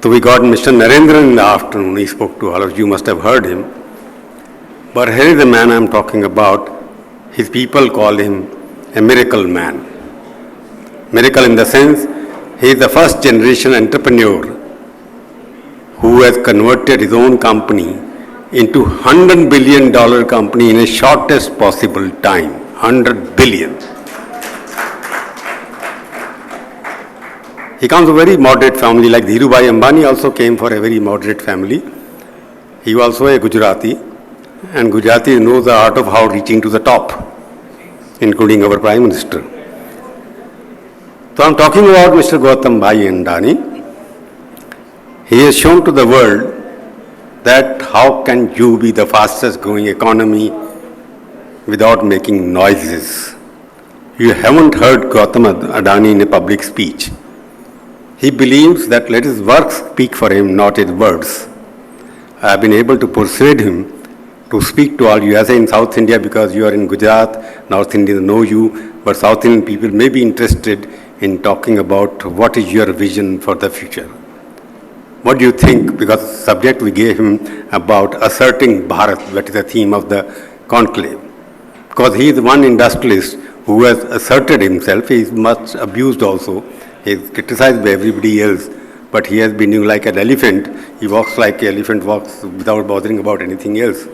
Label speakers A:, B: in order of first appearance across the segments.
A: So we got Mr. Narendran in the afternoon. He spoke to all of you, must have heard him. But here is the man I'm talking about. His people call him a miracle man. Miracle in the sense, he is the first generation entrepreneur who has converted his own company into $100 billion company in the shortest possible time. 100 billion. He comes from a very moderate family, like Dhirubhai Ambani also came from a very moderate family. He was also a Gujarati, and Gujarati knows the art of how reaching to the top, including our Prime Minister. So I'm talking about Mr. Gautam Adani. He has shown to the world that how can you be the fastest growing economy without making noises. You haven't heard Gautam Adani in a public speech. He believes that let his works speak for him, not his words. I have been able to persuade him to speak to all you, as in South India, because you are in Gujarat, North Indians know you, but South Indian people may be interested in talking about what is your vision for the future. What do you think? Because the subject we gave him about asserting Bharat, that is the theme of the conclave. Because he is one industrialist who has asserted himself. He is much abused also. He is criticized by everybody else, but he has been like an elephant. He walks like an elephant walks without bothering about anything else.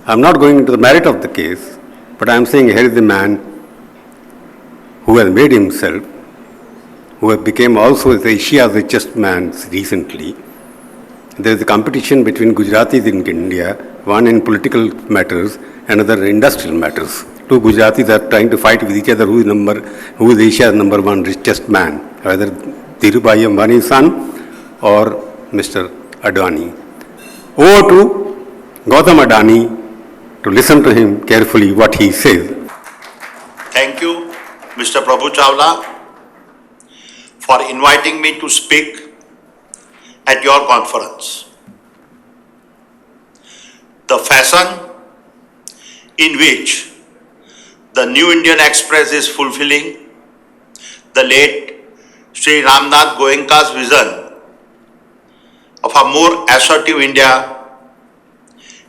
A: I'm not going into the merit of the case, but I'm saying here is a man who has made himself, who has become also Asia's richest man recently. There is a competition between Gujaratis in India, one in political matters, another in industrial matters. Two Gujaratis are trying to fight with each other who is Asia's number one richest man, either Dhirubhai Ambani's son or Mr. Adani. Over to Gautam Adani to listen to him carefully what he says.
B: Thank you, Mr. Prabhu Chawla, for inviting me to speak at your conference. The fashion in which the New Indian Express is fulfilling the late Sri Ramnath Goenka's vision of a more assertive India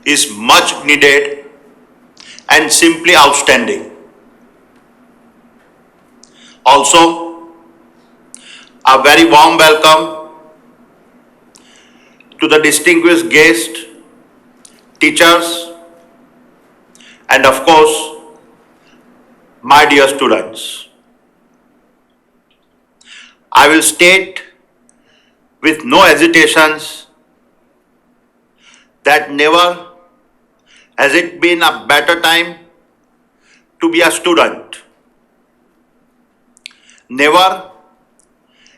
B: is much needed and simply outstanding. Also, a very warm welcome to the distinguished guests, teachers, and of course, my dear students. I will state with no hesitations that never has it been a better time to be a student. Never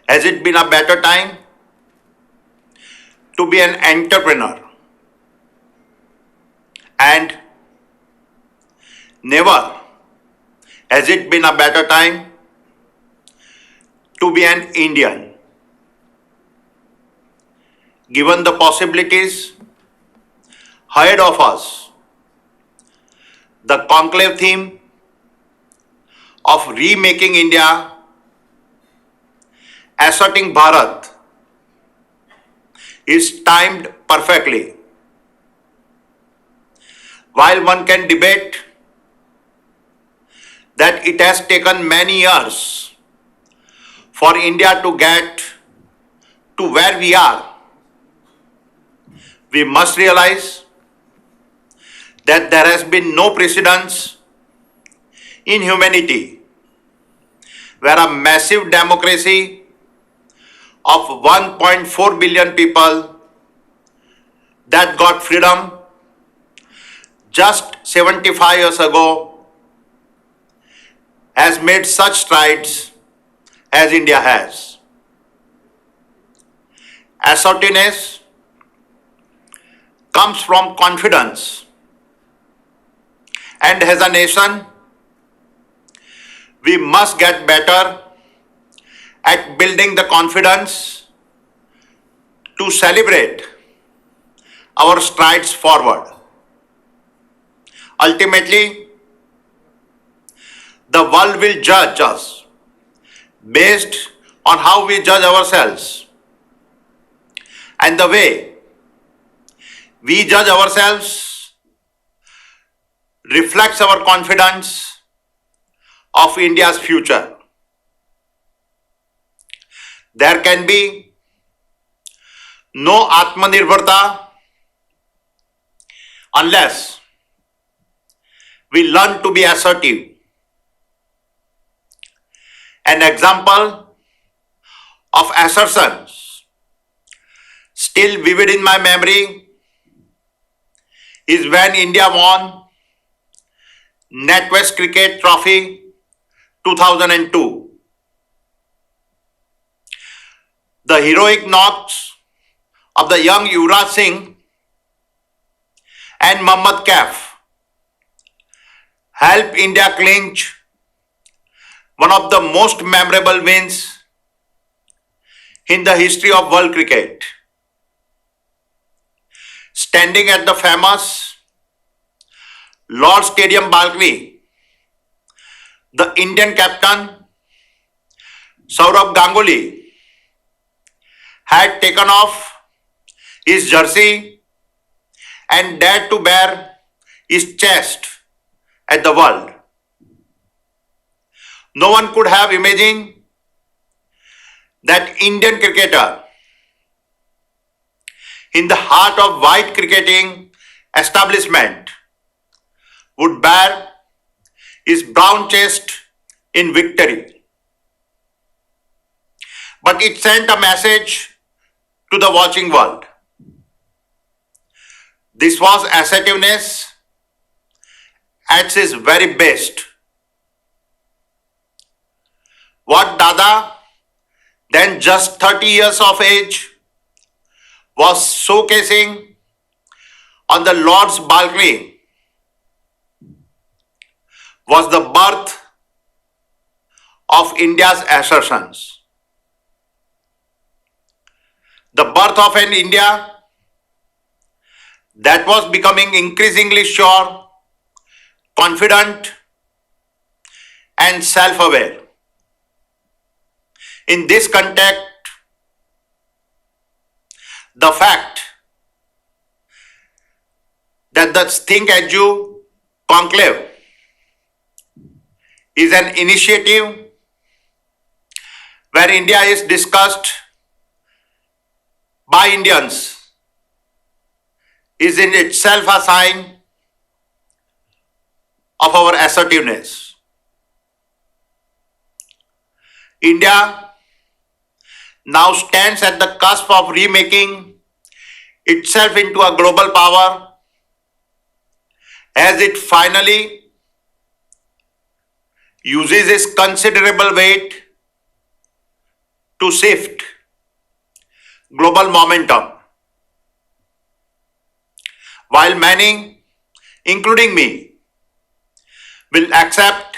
B: has it been a better time to be an entrepreneur. And never has it been a better time to be an Indian. Given the possibilities ahead of us, the conclave theme of Remaking India, Asserting Bharat is timed perfectly. While one can debate that it has taken many years for India to get to where we are, we must realize that there has been no precedence in humanity where a massive democracy of 1.4 billion people that got freedom just 75 years ago has made such strides as India has. Assertiveness comes from confidence, and as a nation, we must get better at building the confidence to celebrate our strides forward. Ultimately, the world will judge us based on how we judge ourselves. and the way we judge ourselves reflects our confidence of India's future. There can be no Atmanirbharta unless we learn to be assertive. An example of assertions still vivid in my memory is when India won NatWest Cricket Trophy 2002. The heroic knocks of the young Yuvraj Singh and Mohammad Kaif helped India clinch one of the most memorable wins in the history of world cricket. Standing at the famous Lord's Stadium balcony, the Indian captain Sourav Ganguly had taken off his jersey and dared to bare his chest at the world. No one could have imagined that Indian cricketer in the heart of white cricketing establishment would bare his brown chest in victory. But it sent a message to the watching world. This was assertiveness at its very best. What Dada, then just 30 years of age, was showcasing on the Lord's balcony was the birth of India's assertions. The birth of an India that was becoming increasingly sure, confident, and self-aware. In this context, the fact that the ThinkEdu Conclave is an initiative where India is discussed by Indians is in itself a sign of our assertiveness. India now stands at the cusp of remaking itself into a global power as it finally uses its considerable weight to shift global momentum. While many, including me, will accept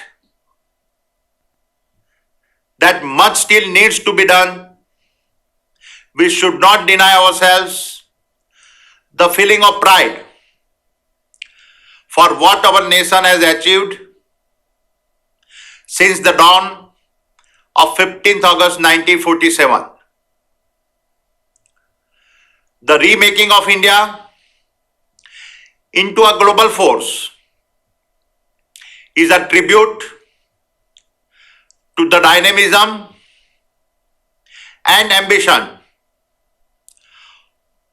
B: that much still needs to be done, we should not deny ourselves the feeling of pride for what our nation has achieved since the dawn of 15th August 1947. The remaking of India into a global force is a tribute to the dynamism and ambition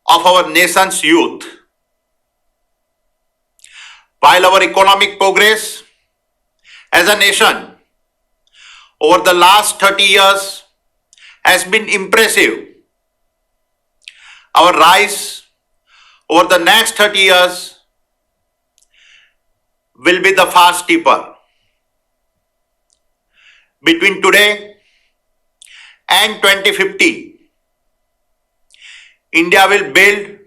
B: of our nation's youth. While our economic progress as a nation over the last 30 years has been impressive, our rise over the next 30 years will be the far steeper. Between today and 2050, India will build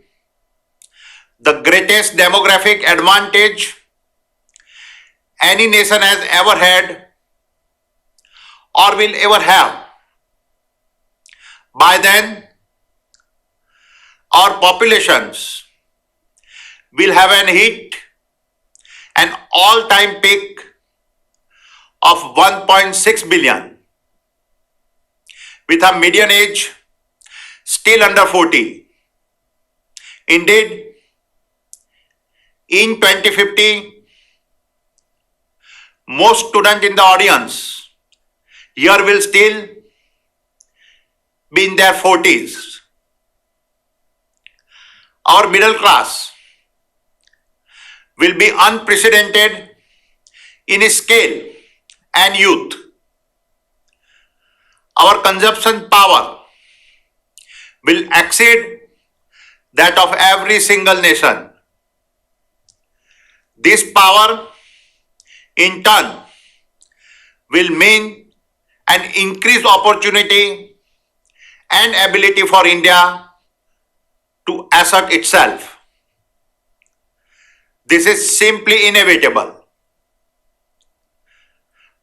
B: the greatest demographic advantage any nation has ever had or will ever have. By then, our populations will have hit an all-time peak of 1.6 billion, with a median age still under 40. Indeed, in 2050, most students in the audience here will still be in their 40s. Our middle class will be unprecedented in scale and youth. Our consumption power will exceed that of every single nation. This power, in turn, will mean an increased opportunity and ability for India to assert itself. This is simply inevitable.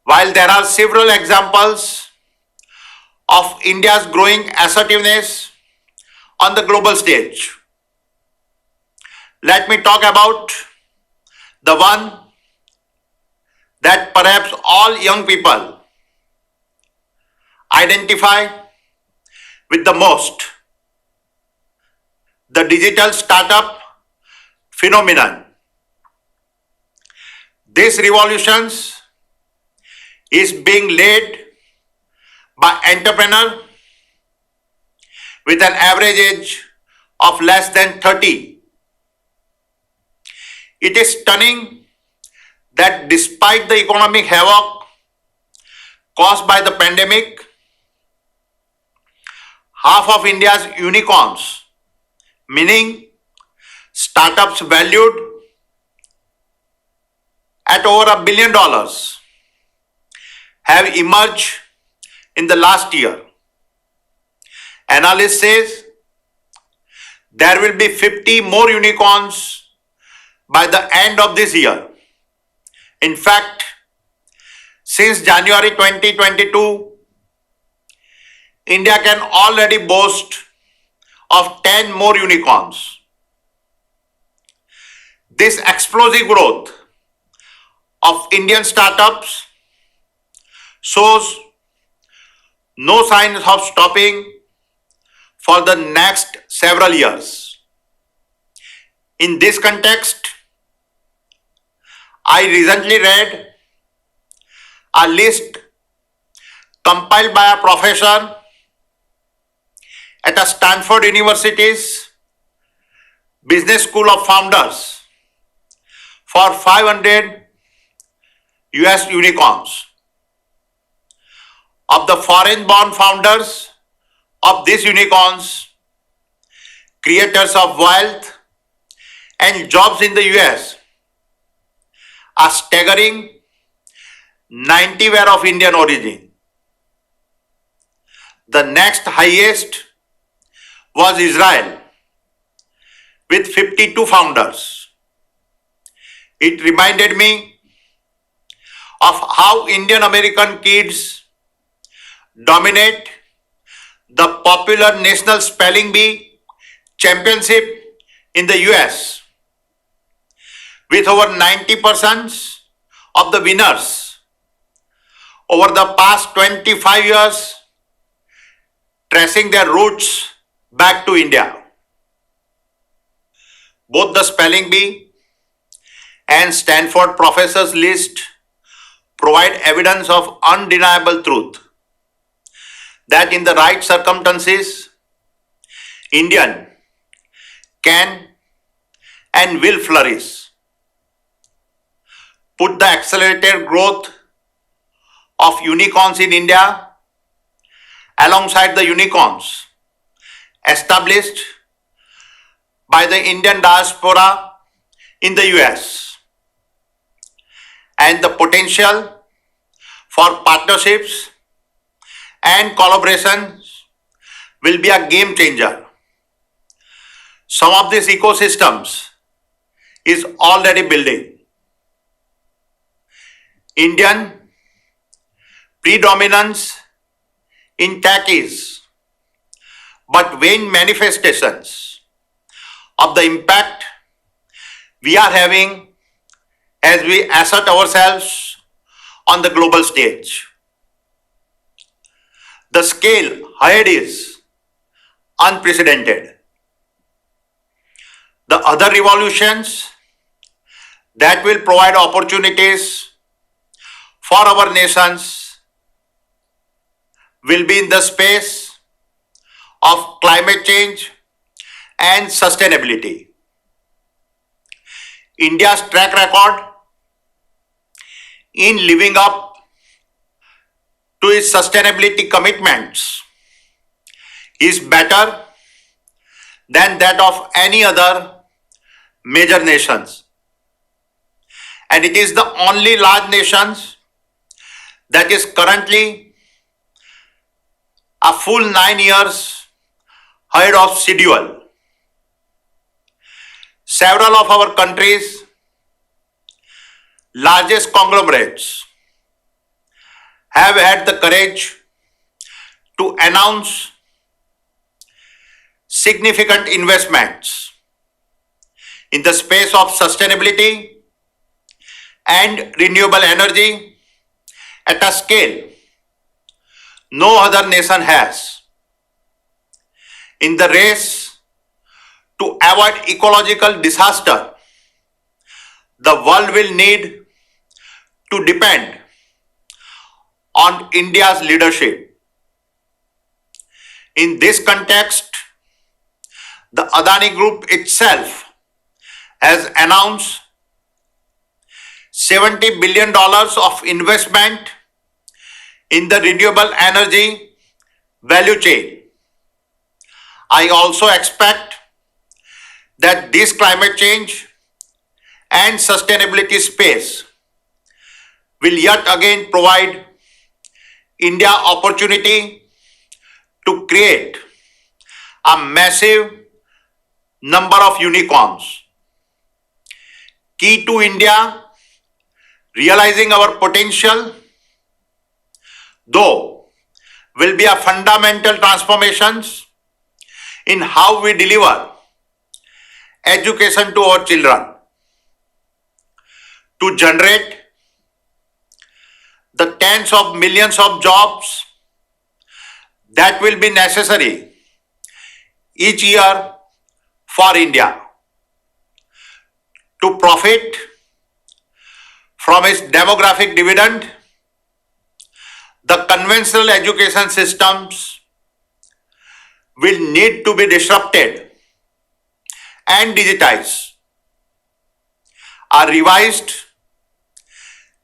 B: While there are several examples of India's growing assertiveness on the global stage, let me talk about the one that perhaps all young people identify with the most: the digital startup phenomenon. This revolution is being led by entrepreneurs with an average age of less than 30. It is stunning that despite the economic havoc caused by the pandemic, half of India's unicorns, meaning startups valued at over $1 billion, have emerged in the last year. Analysts says there will be 50 more unicorns by the end of this year. In fact, since January 2022, India can already boast of 10 more unicorns. This explosive growth of Indian startups shows no signs of stopping for the next several years. In this context, I recently read a list compiled by a professor at a Stanford University's Business School of Founders for 500 US unicorns. Of the foreign-born founders of these unicorns, creators of wealth and jobs in the US, a staggering 90 were of Indian origin. The next highest was Israel with 52 founders. It reminded me of how Indian American kids dominate the popular National Spelling Bee Championship in the US, with over 90% of the winners over the past 25 years tracing their roots back to India. Both the Spelling Bee and Stanford professors list provide evidence of undeniable truth that in the right circumstances, Indian can and will flourish. Put the accelerated growth of unicorns in India alongside the unicorns established by the Indian diaspora in the US, and the potential for partnerships and collaborations will be a game changer. Some of these ecosystems is already building. Indian predominance in tech is but vain manifestations of the impact we are having as we assert ourselves on the global stage. The scale ahead is unprecedented. Other revolutions that will provide opportunities for our nations will be in the space of climate change and sustainability. India's track record in living up to its sustainability commitments is better than that of any other major nations. And it is the only large nation that is currently a full 9 years ahead of schedule. Several of our country's largest conglomerates have had the courage to announce significant investments in the space of sustainability and renewable energy at a scale no other nation has. In the race to avoid ecological disaster, the world will need to depend on India's leadership. In this context, the Adani Group itself has announced $70 billion of investment in the renewable energy value chain. I also expect that this climate change and sustainability space will yet again provide India opportunity to create a massive number of unicorns. Key to India realizing our potential, though, will be a fundamental transformations in how we deliver education to our children. To generate the tens of millions of jobs that will be necessary each year for India. To profit from its demographic dividend, the conventional education systems will need to be disrupted and digitized. Our revised,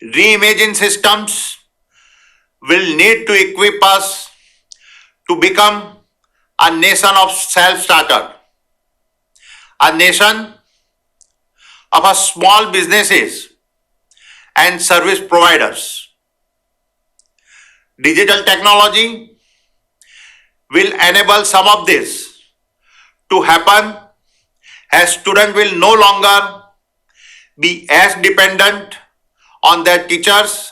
B: reimagined systems will need to equip us to become a nation of self-starter, a nation of a small businesses and service providers. Digital technology will enable some of this to happen, as students will no longer be as dependent on their teachers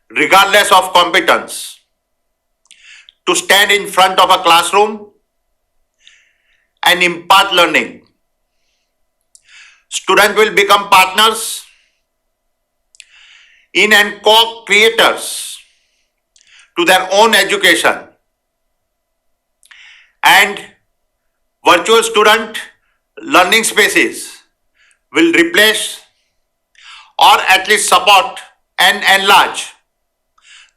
B: regardless of competence to stand in front of a classroom and impart learning. Students will become partners in and co-creators to their own education, and virtual student learning spaces will replace or at least support and enlarge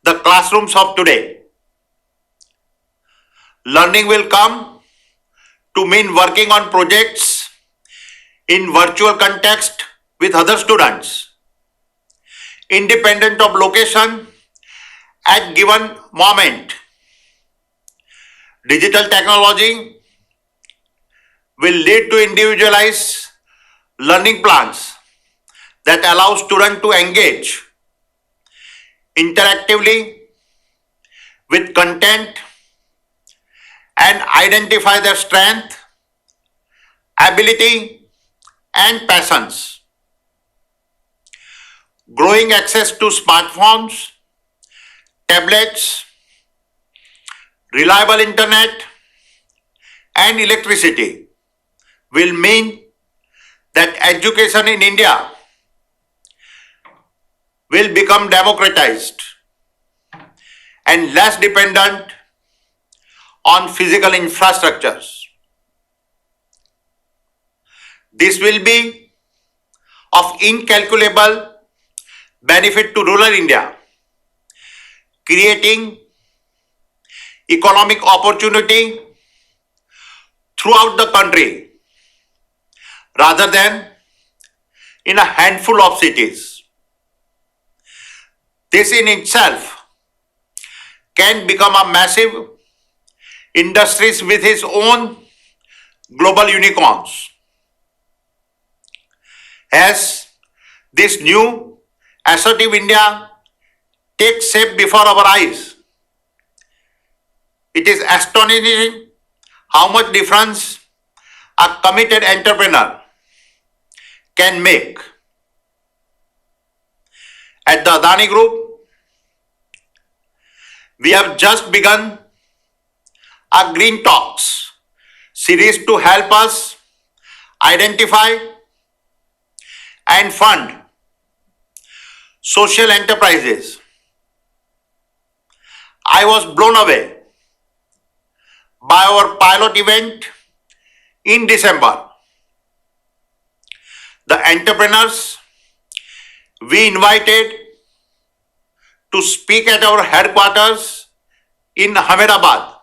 B: the classrooms of today. Learning will come to mean working on projects in virtual context with other students, independent of location at given moment. Digital technology will lead to individualized learning plans that allow students to engage interactively with content and identify their strength, ability, and passions. Growing access to smartphones, tablets, reliable internet, and electricity will mean that education in India will become democratized and less dependent on physical infrastructures. This will be of incalculable benefit to rural India, creating economic opportunity throughout the country rather than in a handful of cities. This in itself can become a massive industries with its own global unicorns. As this new assertive India takes shape before our eyes, it is astonishing how much difference a committed entrepreneur can make. At the Adani Group, we have just begun a Green Talks series to help us identify and fund social enterprises. I was blown away by our pilot event in December. The entrepreneurs we invited to speak at our headquarters in Ahmedabad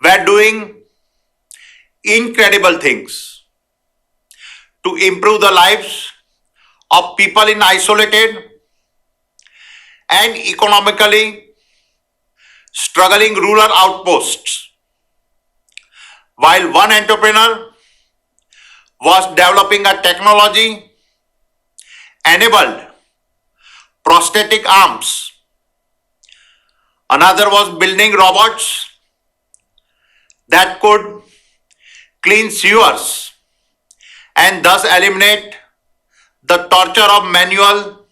B: were doing incredible things to improve the lives of people in isolated and economically struggling rural outposts. While one entrepreneur was developing a technology enabled prosthetic arms, another was building robots that could clean sewers and thus eliminate the torture of manual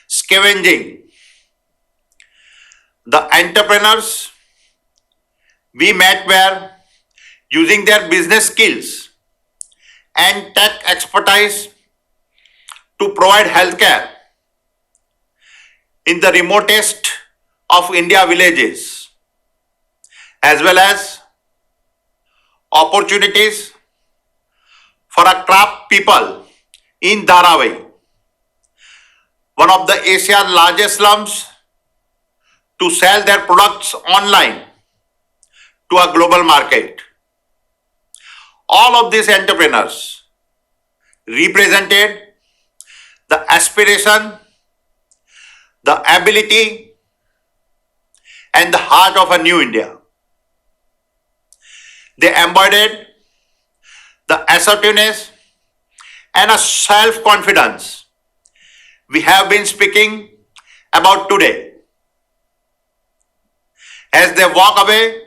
B: scavenging. The entrepreneurs we met were using their business skills and tech expertise to provide healthcare in the remotest of India villages, as well as opportunities for a craft people in Dharawai, one of the Asia's largest slums, to sell their products online to a global market. All of these entrepreneurs represented the aspiration, the ability, and the heart of a new India. They embodied the assertiveness and a self-confidence we have been speaking about today. As they walk away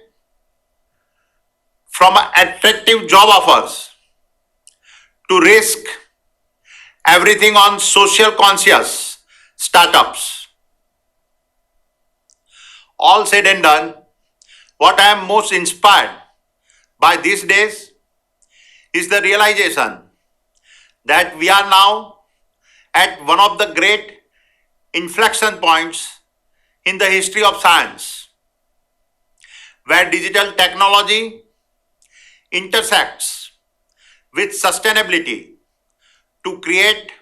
B: from attractive job offers to risk everything on social conscious startups. All said and done, what I am most inspired by these days is the realization that we are now at one of the great inflection points in the history of science, where digital technology intersects with sustainability to create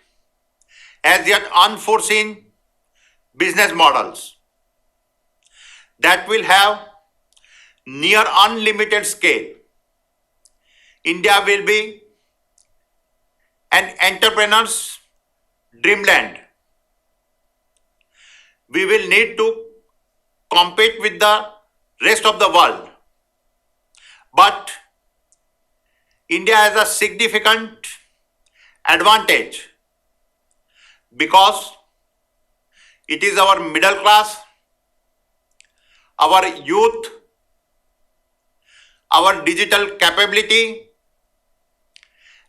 B: as yet unforeseen business models that will have near unlimited scale. India will be an entrepreneur's dreamland. We will need to compete with the rest of the world. But India has a significant advantage because it is our middle class, our youth, our digital capability,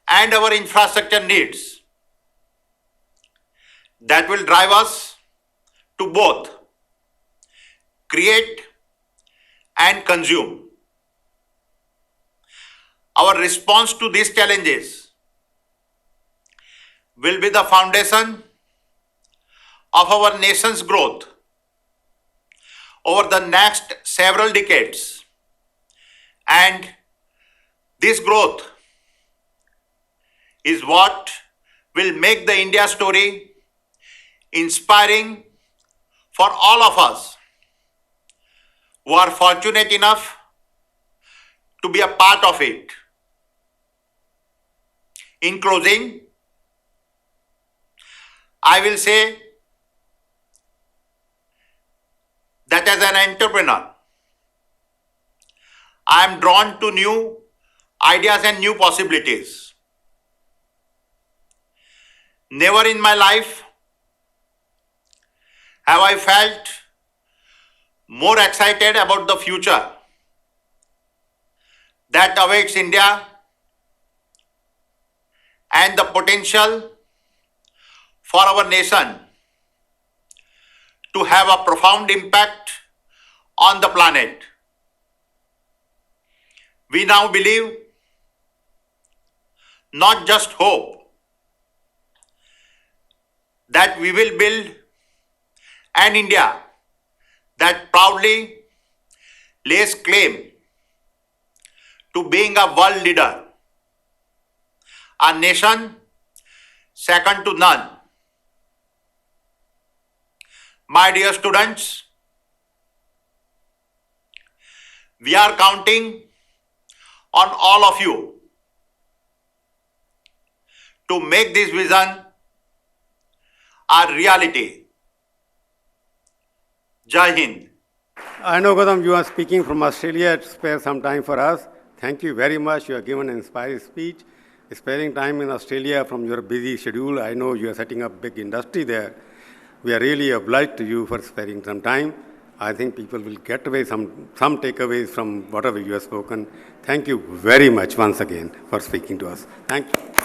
B: and our infrastructure needs that will drive us to both create and consume. Our response to these challenges will be the foundation of our nation's growth over the next several decades, and this growth is what will make the India story inspiring for all of us who are fortunate enough to be a part of it. In closing, I will say that as an entrepreneur, I am drawn to new ideas and new possibilities. Never in my life have I felt more excited about the future that awaits India and the potential for our nation to have a profound impact on the planet. We now believe, not just hope, that we will build an India that proudly lays claim to being a world leader, a nation second to none. My dear students, we are counting on all of you to make this vision a reality. Jai Hind.
A: I know, Gautam, you are speaking from Australia. Spare some time for us. Thank you very much. You have given an inspiring speech. Sparing time in Australia from your busy schedule. I know you are setting up big industry there. We are really obliged to you for sparing some time. I think people will get away some takeaways from whatever you have spoken. Thank you very much once again for speaking to us. Thank you.